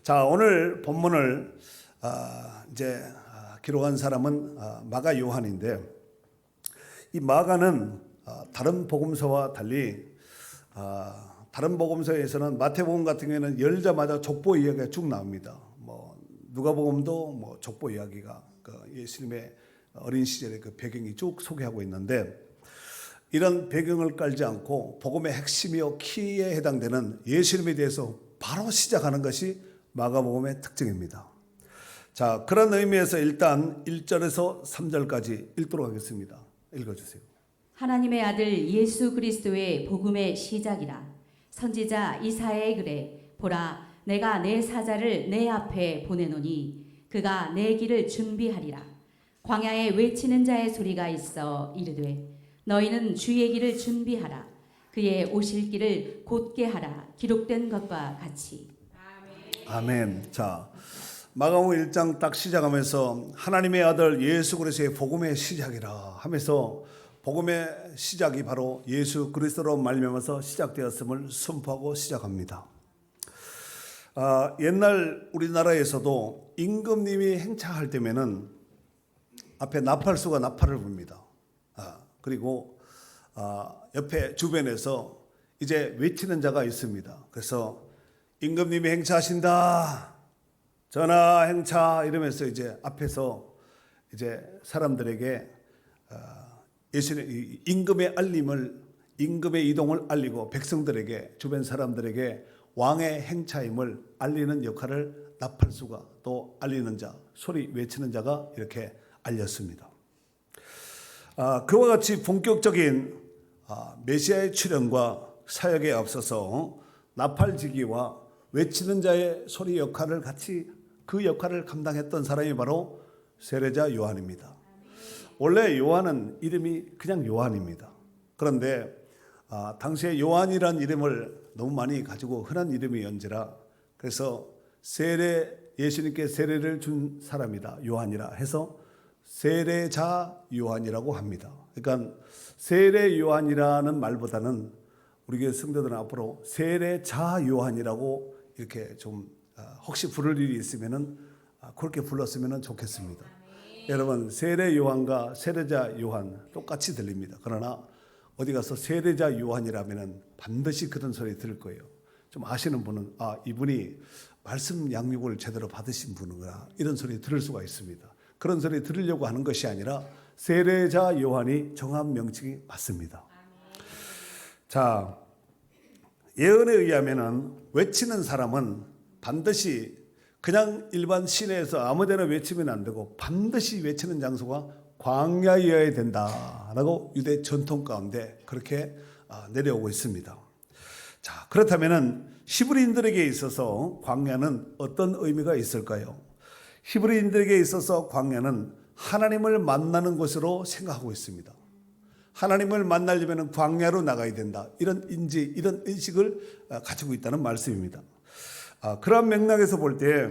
자, 오늘 본문을 기록한 사람은 마가 요한인데, 이 마가는 다른 복음서와 달리 다른 복음서에서는 마태복음 같은 경우에는 열자마자 족보 이야기가 쭉 나옵니다. 누가복음도 족보 이야기가 예수님의 어린 시절의 그 배경이 쭉 소개하고 있는데, 이런 배경을 깔지 않고 복음의 핵심이요 키에 해당되는 예수님에 대해서 바로 시작하는 것이 마가복음의 특징입니다. 자, 그런 의미에서 일단 1절에서 3절까지 읽도록 하겠습니다. 읽어주세요. 하나님의 아들 예수 그리스도의 복음의 시작이라. 선지자 이사야의 글에 보라, 내가 내 사자를 내 앞에 보내노니 그가 내 길을 준비하리라. 광야에 외치는 자의 소리가 있어 이르되 너희는 주의 길을 준비하라. 그의 오실 길을 곧게 하라. 기록된 것과 같이. 아멘. 자, 마가복음 1장 딱 시작하면서 하나님의 아들 예수 그리스도의 복음의 시작이라 하면서 복음의 시작이 바로 예수 그리스도로 말미암아서 시작되었음을 선포하고 시작합니다. 옛날 우리나라에서도 임금님이 행차할 때면은 앞에 나팔수가 나팔을 붑니다. 그리고 옆에 주변에서 이제 외치는 자가 있습니다. 그래서 임금님이 행차하신다, 전하 행차 이러면서 이제 앞에서 이제 사람들에게 예수님 임금의 알림을, 임금의 이동을 알리고 백성들에게, 주변 사람들에게 왕의 행차임을 알리는 역할을 나팔수가 또 알리는 자, 소리 외치는 자가 이렇게 알렸습니다. 그와 같이 본격적인 메시아의 출현과 사역에 앞서서 나팔지기와 외치는 자의 소리 역할을 같이 그 역할을 감당했던 사람이 바로 세례자 요한입니다. 원래 요한은 이름이 그냥 요한입니다. 그런데 당시에 요한이란 이름을 너무 많이 가지고 흔한 이름이었는지라 그래서 예수님께 세례를 준 사람이다 요한이라 해서 세례자 요한이라고 합니다. 그러니까 세례 요한이라는 말보다는 우리 교회 성도들은 앞으로 세례자 요한이라고 이렇게 좀 혹시 부를 일이 있으면은 그렇게 불렀으면 좋겠습니다. 여러분, 세례 요한과 세례자 요한 똑같이 들립니다. 그러나 어디 가서 세례자 요한이라면은 반드시 그런 소리 들을 거예요. 좀 아시는 분은 이분이 말씀 양육을 제대로 받으신 분인가 이런 소리 들을 수가 있습니다. 그런 소리 들으려고 하는 것이 아니라 세례자 요한이 정한 명칭이 맞습니다. 자, 예언에 의하면은 외치는 사람은 반드시 그냥 일반 시내에서 아무데나 외치면 안 되고 반드시 외치는 장소가 광야여야 된다라고 유대 전통 가운데 그렇게 내려오고 있습니다. 자, 그렇다면은 히브리인들에게 있어서 광야는 어떤 의미가 있을까요? 히브리인들에게 있어서 광야는 하나님을 만나는 곳으로 생각하고 있습니다. 하나님을 만나려면 광야로 나가야 된다. 이런 인지, 이런 인식을 가지고 있다는 말씀입니다. 그런 맥락에서 볼 때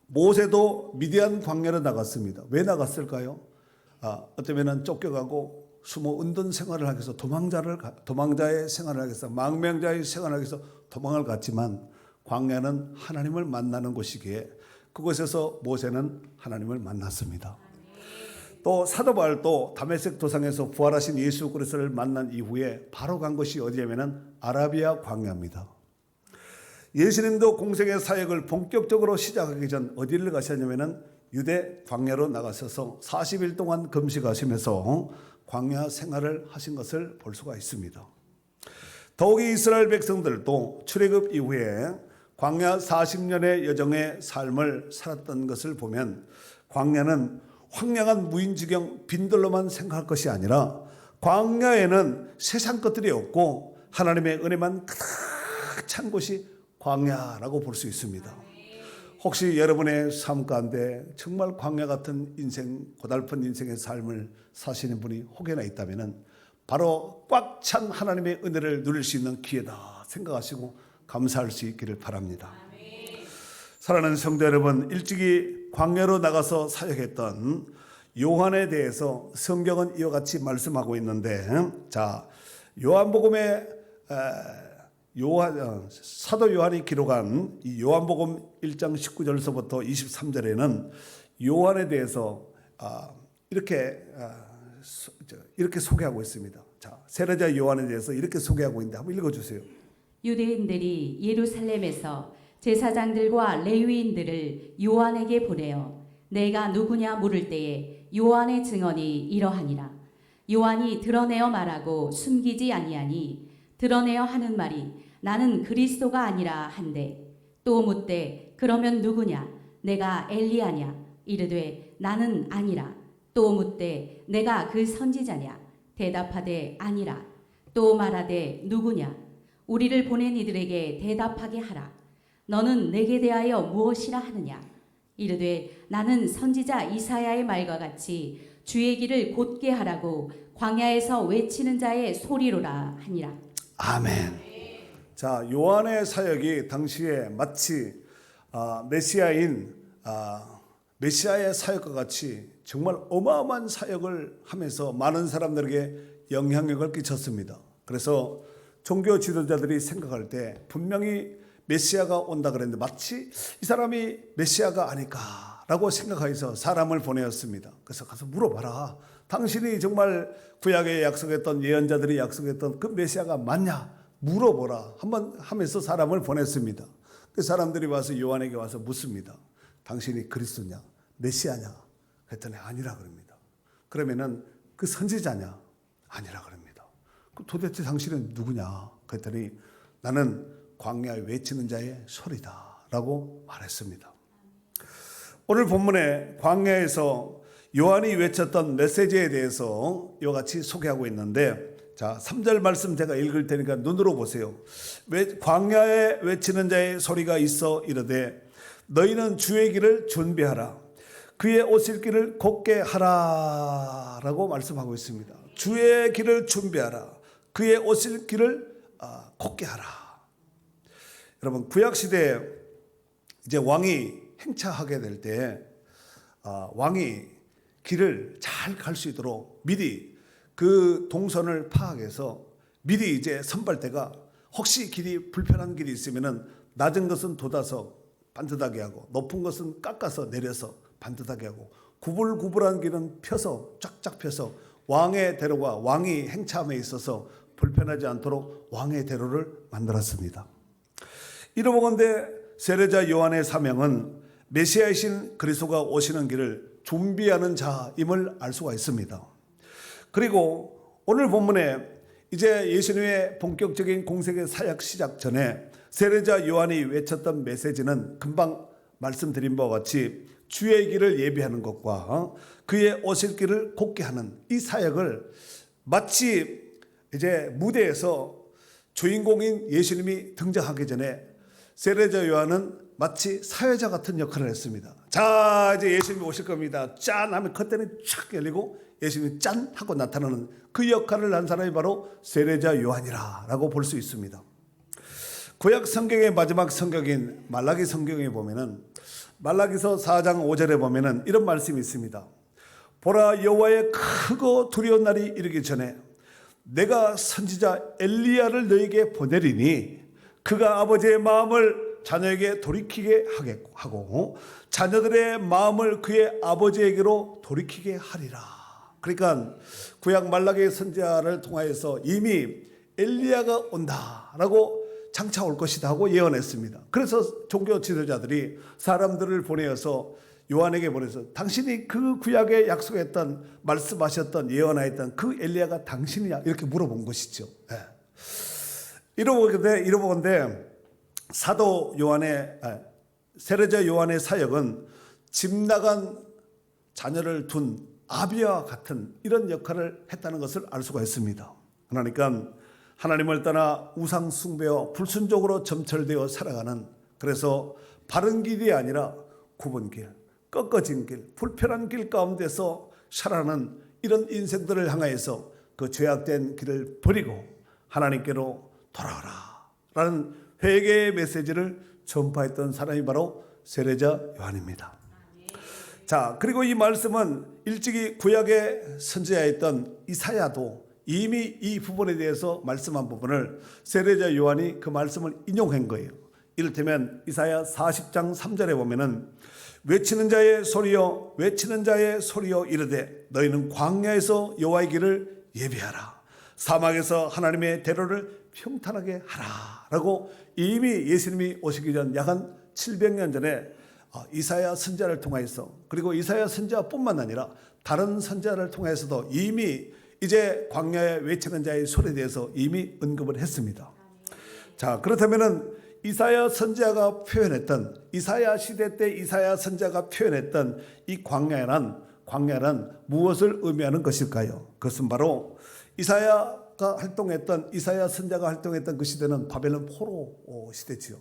모세도 미디안 광야로 나갔습니다. 왜 나갔을까요? 어쩌면 쫓겨가고 숨어 은둔 생활을 하기 위해서 도망자의 생활을 하기 위해서 망명자의 생활을 하기 위해서 도망을 갔지만 광야는 하나님을 만나는 곳이기에 그곳에서 모세는 하나님을 만났습니다. 또 사도 바울도 다메섹 도상에서 부활하신 예수 그리스도를 만난 이후에 바로 간 것이 어디냐면은 아라비아 광야입니다. 예수님도 공생의 사역을 본격적으로 시작하기 전 어디를 가셨냐면은 유대 광야로 나가셔서 40일 동안 금식하시면서 광야 생활을 하신 것을 볼 수가 있습니다. 더욱이 이스라엘 백성들도 출애굽 이후에 광야 40년의 여정의 삶을 살았던 것을 보면 광야는 황량한 무인지경 빈들로만 생각할 것이 아니라 광야에는 세상 것들이 없고 하나님의 은혜만 가득 찬 곳이 광야라고 볼 수 있습니다. 혹시 여러분의 삶 가운데 정말 광야 같은 인생, 고달픈 인생의 삶을 사시는 분이 혹여나 있다면 바로 꽉 찬 하나님의 은혜를 누릴 수 있는 기회다 생각하시고 감사할 수 있기를 바랍니다. 사랑하는 성도 여러분, 일찍이 광야로 나가서 사역했던 요한에 대해서 성경은 이와 같이 말씀하고 있는데, 자, 요한복음의 사도 요한이 기록한 이 요한복음 1장 19절서부터 23절에는 요한에 대해서 이렇게 소개하고 있습니다. 자, 세례자 요한에 대해서 이렇게 소개하고 있는데 한번 읽어주세요. 유대인들이 예루살렘에서 제사장들과 레위인들을 요한에게 보내어 내가 누구냐 물을 때에 요한의 증언이 이러하니라. 요한이 드러내어 말하고 숨기지 아니하니 드러내어 하는 말이 나는 그리스도가 아니라 한데 또 묻되 그러면 누구냐 내가 엘리야냐 이르되 나는 아니라 또 묻되 내가 그 선지자냐 대답하되 아니라 또 말하되 누구냐 우리를 보낸 이들에게 대답하게 하라. 너는 내게 대하여 무엇이라 하느냐 이르되 나는 선지자 이사야의 말과 같이 주의 길을 곧게 하라고 광야에서 외치는 자의 소리로라 하니라. 아멘. 자, 요한의 사역이 당시에 마치 메시아의 사역과 같이 정말 어마어마한 사역을 하면서 많은 사람들에게 영향력을 끼쳤습니다. 그래서 종교 지도자들이 생각할 때 분명히 메시아가 온다 그랬는데 마치 이 사람이 메시아가 아닐까라고 생각해서 사람을 보내었습니다. 그래서 가서 물어봐라. 당신이 정말 구약에 약속했던 예언자들이 약속했던 그 메시아가 맞냐? 물어보라. 한번 하면서 사람을 보냈습니다. 그 사람들이 와서 요한에게 와서 묻습니다. 당신이 그리스도냐? 메시아냐? 그랬더니 아니라 그럽니다. 그러면은 그 선지자냐? 아니라 그럽니다. 그 도대체 당신은 누구냐? 그랬더니 나는 광야에 외치는 자의 소리다 라고 말했습니다. 오늘 본문에 광야에서 요한이 외쳤던 메시지에 대해서 이와 같이 소개하고 있는데, 자, 3절 말씀 제가 읽을 테니까 눈으로 보세요. 광야에 외치는 자의 소리가 있어 이르되 너희는 주의 길을 준비하라. 그의 오실 길을 곧게 하라 라고 말씀하고 있습니다. 주의 길을 준비하라. 그의 오실 길을 곧게 하라. 여러분, 구약시대에 이제 왕이 행차하게 될 때 왕이 길을 잘 갈 수 있도록 미리 그 동선을 파악해서 미리 이제 선발대가 혹시 길이 불편한 길이 있으면은 낮은 것은 돋아서 반듯하게 하고 높은 것은 깎아서 내려서 반듯하게 하고 구불구불한 길은 펴서 쫙쫙 펴서 왕의 대로가 왕이 행차함에 있어서 불편하지 않도록 왕의 대로를 만들었습니다. 이러보건대 세례자 요한의 사명은 메시아이신 그리스도가 오시는 길을 준비하는 자임을 알 수가 있습니다. 그리고 오늘 본문에 이제 예수님의 본격적인 공생의 사역 시작 전에 세례자 요한이 외쳤던 메시지는 금방 말씀드린 바와 같이 주의 길을 예비하는 것과 그의 오실 길을 곧게 하는 이 사역을 마치 이제 무대에서 주인공인 예수님이 등장하기 전에 세례자 요한은 마치 사회자 같은 역할을 했습니다. 자, 이제 예수님이 오실 겁니다. 짠 하면 커튼이 촥 열리고 예수님이 짠 하고 나타나는 그 역할을 한 사람이 바로 세례자 요한이라고 볼 수 있습니다. 구약 성경의 마지막 성경인 말라기 성경에 보면은 말라기서 4장 5절에 보면은 이런 말씀이 있습니다. 보라, 여호와의 크고 두려운 날이 이르기 전에 내가 선지자 엘리야를 너에게 보내리니 그가 아버지의 마음을 자녀에게 돌이키게 하고 자녀들의 마음을 그의 아버지에게로 돌이키게 하리라. 그러니까 구약 말라기 선지자를 통하여서 이미 엘리야가 온다라고 장차 올 것이다 하고 예언했습니다. 그래서 종교 지도자들이 사람들을 보내어서 요한에게 보내서 당신이 그 구약에 약속했던 말씀하셨던 예언하였던 그 엘리야가 당신이냐 이렇게 물어본 것이죠. 네. 이러보건대 사도 요한의 세례자 요한의 사역은 집 나간 자녀를 둔 아비와 같은 이런 역할을 했다는 것을 알 수가 있습니다. 그러니까 하나님을 떠나 우상 숭배와 불순종으로 점철되어 살아가는, 그래서 바른 길이 아니라 굽은 길, 꺾어진 길, 불편한 길 가운데서 살아가는 이런 인생들을 향하여서 그 죄악된 길을 버리고 하나님께로 돌아오라 라는 회개의 메시지를 전파했던 사람이 바로 세례자 요한입니다. 자, 그리고 이 말씀은 일찍이 구약의 선지자였던 이사야도 이미 이 부분에 대해서 말씀한 부분을 세례자 요한이 그 말씀을 인용한 거예요. 이를테면 이사야 40장 3절에 보면은 외치는 자의 소리여 외치는 자의 소리여 이르되 너희는 광야에서 여호와의 길을 예비하라 사막에서 하나님의 대로를 평탄하게 하라 라고 이미 예수님이 오시기 전 약 한 700년 전에 이사야 선지자를 통해서 그리고 이사야 선지자뿐만 아니라 다른 선지자를 통해서도 이미 이제 광야에 외치는 자의 소리에 대해서 이미 언급을 했습니다. 자, 그렇다면은 이사야 선지자가 표현했던 이사야 시대 때 이사야 선지자가 표현했던 이 광야란 무엇을 의미하는 것일까요? 그것은 바로 이사야 선지자가 활동했던 그 시대는 바벨론 포로 시대지요.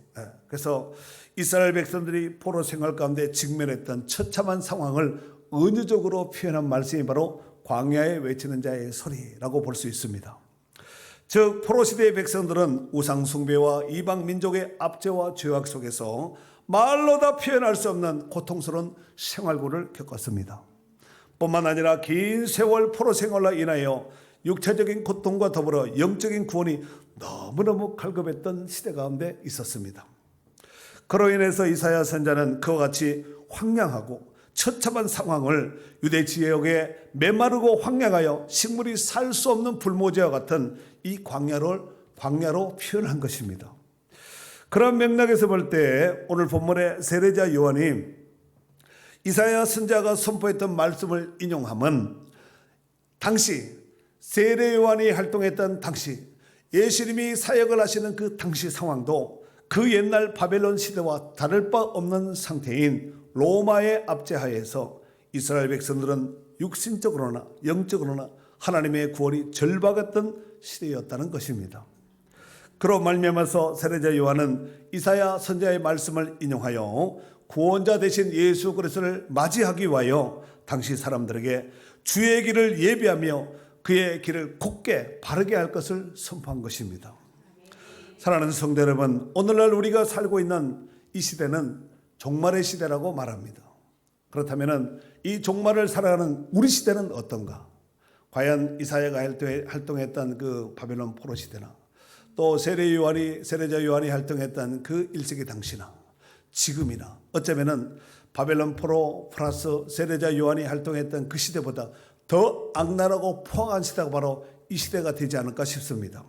그래서 이스라엘 백성들이 포로 생활 가운데 직면했던 처참한 상황을 은유적으로 표현한 말씀이 바로 광야에 외치는 자의 소리라고 볼 수 있습니다. 즉 포로 시대의 백성들은 우상 숭배와 이방 민족의 압제와 죄악 속에서 말로 다 표현할 수 없는 고통스러운 생활고를 겪었습니다. 뿐만 아니라 긴 세월 포로 생활로 인하여 육체적인 고통과 더불어 영적인 구원이 너무너무 갈급했던 시대 가운데 있었습니다. 그로 인해서 이사야 선지자는 그와 같이 황량하고 처참한 상황을 유대 지역에 메마르고 황량하여 식물이 살 수 없는 불모지와 같은 이 광야로 표현한 것입니다. 그런 맥락에서 볼 때 오늘 본문의 세례자 요한이 이사야 선지자가 선포했던 말씀을 인용함은 당시 세례 요한이 활동했던 당시 예수님이 사역을 하시는 그 당시 상황도 그 옛날 바벨론 시대와 다를 바 없는 상태인 로마의 압제하에서 이스라엘 백성들은 육신적으로나 영적으로나 하나님의 구원이 절박했던 시대였다는 것입니다. 그로 말미암아서 세례자 요한은 이사야 선지자의 말씀을 인용하여 구원자 되신 예수 그리스도를 맞이하기 위하여 당시 사람들에게 주의 길을 예비하며 그의 길을 곧게 바르게 할 것을 선포한 것입니다. 사랑하는 성도 여러분, 오늘날 우리가 살고 있는 이 시대는 종말의 시대라고 말합니다. 그렇다면 이 종말을 살아가는 우리 시대는 어떤가? 과연 이사야가 활동했던 그 바벨론 포로 시대나 또 세례자 요한이 활동했던 그 1세기 당시나 지금이나 어쩌면은 바벨론 포로 플러스 세례자 요한이 활동했던 그 시대보다 더 악랄하고 포악한 시대가 바로 이 시대가 되지 않을까 싶습니다.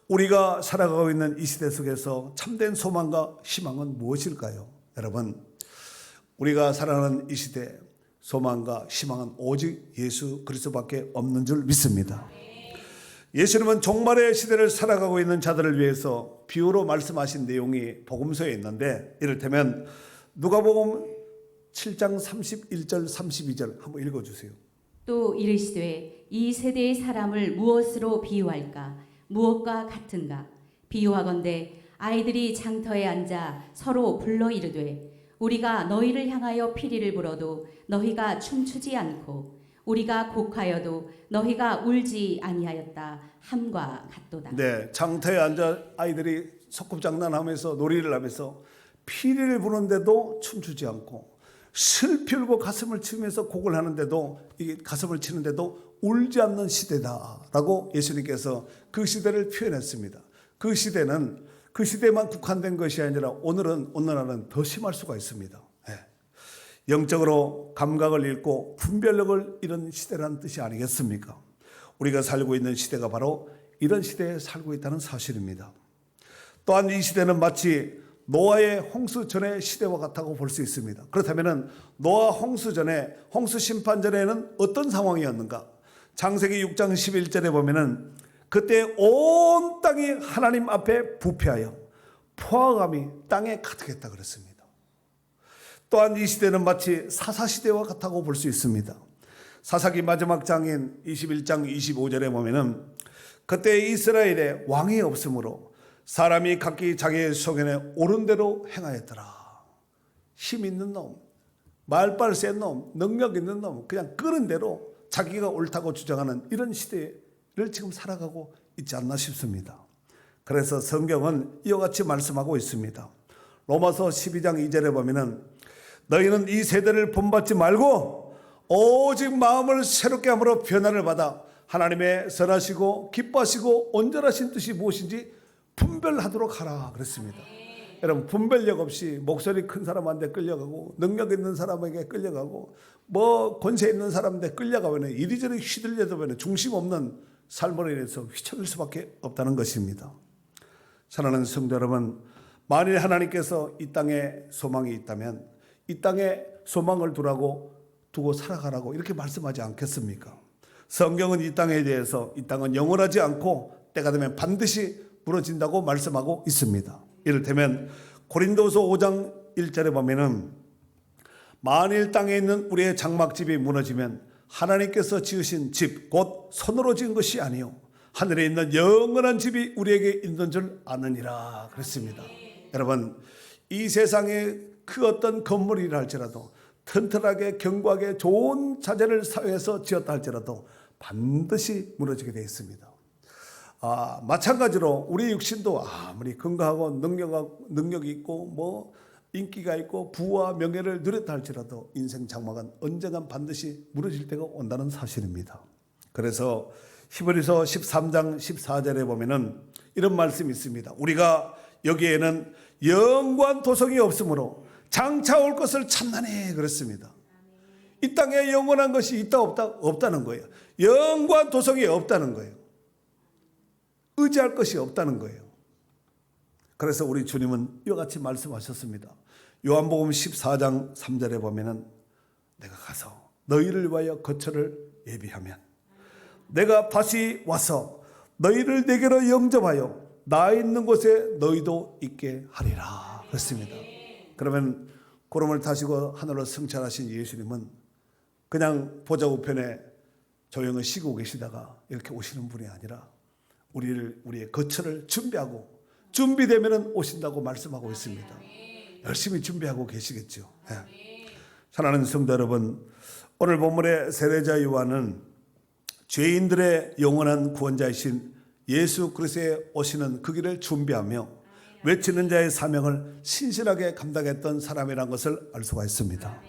우리가 살아가고 있는 이 시대 속에서 참된 소망과 희망은 무엇일까요? 여러분, 우리가 살아가는 이 시대 소망과 희망은 오직 예수 그리스도밖에 없는 줄 믿습니다. 예수님은 종말의 시대를 살아가고 있는 자들을 위해서 비유로 말씀하신 내용이 복음서에 있는데 이를테면 누가복음 7장 31절 32절 한번 읽어주세요. 또 이르시되 이 세대의 사람을 무엇으로 비유할까? 무엇과 같은가? 비유하건대 아이들이 장터에 앉아 서로 불러 이르되 우리가 너희를 향하여 피리를 불어도 너희가 춤추지 않고 우리가 곡하여도 너희가 울지 아니하였다 함과 같도다. 네, 장터에 앉아 아이들이 소꿉장난하면서 놀이를 하면서 피리를 부는데도 춤추지 않고 슬피 울고 가슴을 치면서 곡을 하는데도 이게 가슴을 치는데도 울지 않는 시대다라고 예수님께서 그 시대를 표현했습니다. 그 시대는 그 시대만 국한된 것이 아니라 오늘날은 더 심할 수가 있습니다. 네. 영적으로 감각을 잃고 분별력을 잃은 시대라는 뜻이 아니겠습니까? 우리가 살고 있는 시대가 바로 이런 시대에 살고 있다는 사실입니다. 또한 이 시대는 마치 노아의 홍수 전의 시대와 같다고 볼 수 있습니다. 그렇다면 노아 홍수 전에 홍수 심판 전에는 어떤 상황이었는가? 창세기 6장 11절에 보면은 그때 온 땅이 하나님 앞에 부패하여 포악함이 땅에 가득했다 그랬습니다. 또한 이 시대는 마치 사사시대와 같다고 볼 수 있습니다. 사사기 마지막 장인 21장 25절에 보면은 그때 이스라엘에 왕이 없으므로 사람이 각기 자기의 소견에 옳은 대로 행하였더라. 힘 있는 놈, 말빨 센 놈, 능력 있는 놈, 그냥 끄는 대로 자기가 옳다고 주장하는 이런 시대를 지금 살아가고 있지 않나 싶습니다. 그래서 성경은 이와 같이 말씀하고 있습니다. 로마서 12장 2절에 보면은 너희는 이 세대를 본받지 말고 오직 마음을 새롭게 함으로 변화를 받아 하나님의 선하시고 기뻐하시고 온전하신 뜻이 무엇인지 분별하도록 하라 그랬습니다. 여러분, 분별력 없이 목소리 큰 사람한테 끌려가고 능력 있는 사람에게 끌려가고 뭐 권세 있는 사람한테 끌려가면 이리저리 휘둘려도 중심 없는 삶으로 인해서 휘청일 수밖에 없다는 것입니다. 사랑하는 성도 여러분, 만일 하나님께서 이 땅에 소망이 있다면 이 땅에 소망을 두고 살아가라고 이렇게 말씀하지 않겠습니까? 성경은 이 땅에 대해서 이 땅은 영원하지 않고 때가 되면 반드시 무너진다고 말씀하고 있습니다. 이를테면 고린도서 5장 1절에 보면은 만일 땅에 있는 우리의 장막집이 무너지면 하나님께서 지으신 집 곧 손으로 지은 것이 아니요 하늘에 있는 영원한 집이 우리에게 있는 줄 아느니라 그랬습니다. 여러분, 이 세상에 그 어떤 건물이라 할지라도 튼튼하게 견고하게 좋은 자재를 사용해서 지었다 할지라도 반드시 무너지게 되어 있습니다. 마찬가지로 우리 육신도 아무리 건강하고 능력이 있고 뭐 인기가 있고 부와 명예를 누렸다 할지라도 인생 장막은 언젠간 반드시 무너질 때가 온다는 사실입니다. 그래서 히브리서 13장 14절에 보면은 이런 말씀이 있습니다. 우리가 여기에는 영원한 도성이 없으므로 장차 올 것을 참나니 그랬습니다. 이 땅에 영원한 것이 있다 없다는 거예요. 영원한 도성이 없다는 거예요. 의지할 것이 없다는 거예요. 그래서 우리 주님은 이와 같이 말씀하셨습니다. 요한복음 14장 3절에 보면은 내가 가서 너희를 위하여 거처를 예비하면 내가 다시 와서 너희를 내게로 영접하여 나 있는 곳에 너희도 있게 하리라 그랬습니다. 그러면 구름을 타시고 하늘로 승천하신 예수님은 그냥 보좌 우편에 조용히 쉬고 계시다가 이렇게 오시는 분이 아니라 우리의 거처를 준비하고 준비되면 오신다고 말씀하고 있습니다. 열심히 준비하고 계시겠죠. 네. 사랑하는 성도 여러분, 오늘 본문의 세례자 요한은 죄인들의 영원한 구원자이신 예수 그리스도의 오시는 그 길을 준비하며 외치는 자의 사명을 신실하게 감당했던 사람이라는 것을 알 수가 있습니다.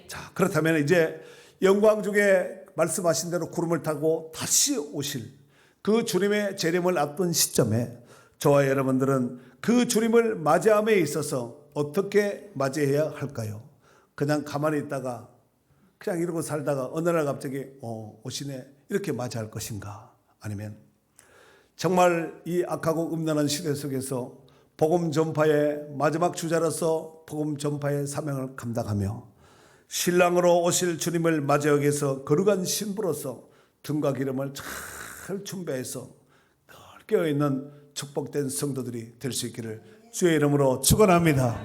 자, 그렇다면 이제 영광 중에 말씀하신 대로 구름을 타고 다시 오실 그 주님의 재림을 앞둔 시점에 저와 여러분들은 그 주님을 맞이함에 있어서 어떻게 맞이해야 할까요? 그냥 가만히 있다가 그냥 이러고 살다가 어느 날 갑자기 오시네 이렇게 맞이할 것인가? 아니면 정말 이 악하고 음란한 시대 속에서 복음 전파의 마지막 주자로서 복음 전파의 사명을 감당하며 신랑으로 오실 주님을 맞이하기 위해서 거룩한 신부로서 등과 기름을 잘 준비해서 늘 깨어있는 축복된 성도들이 될 수 있기를 주의 이름으로 축원합니다.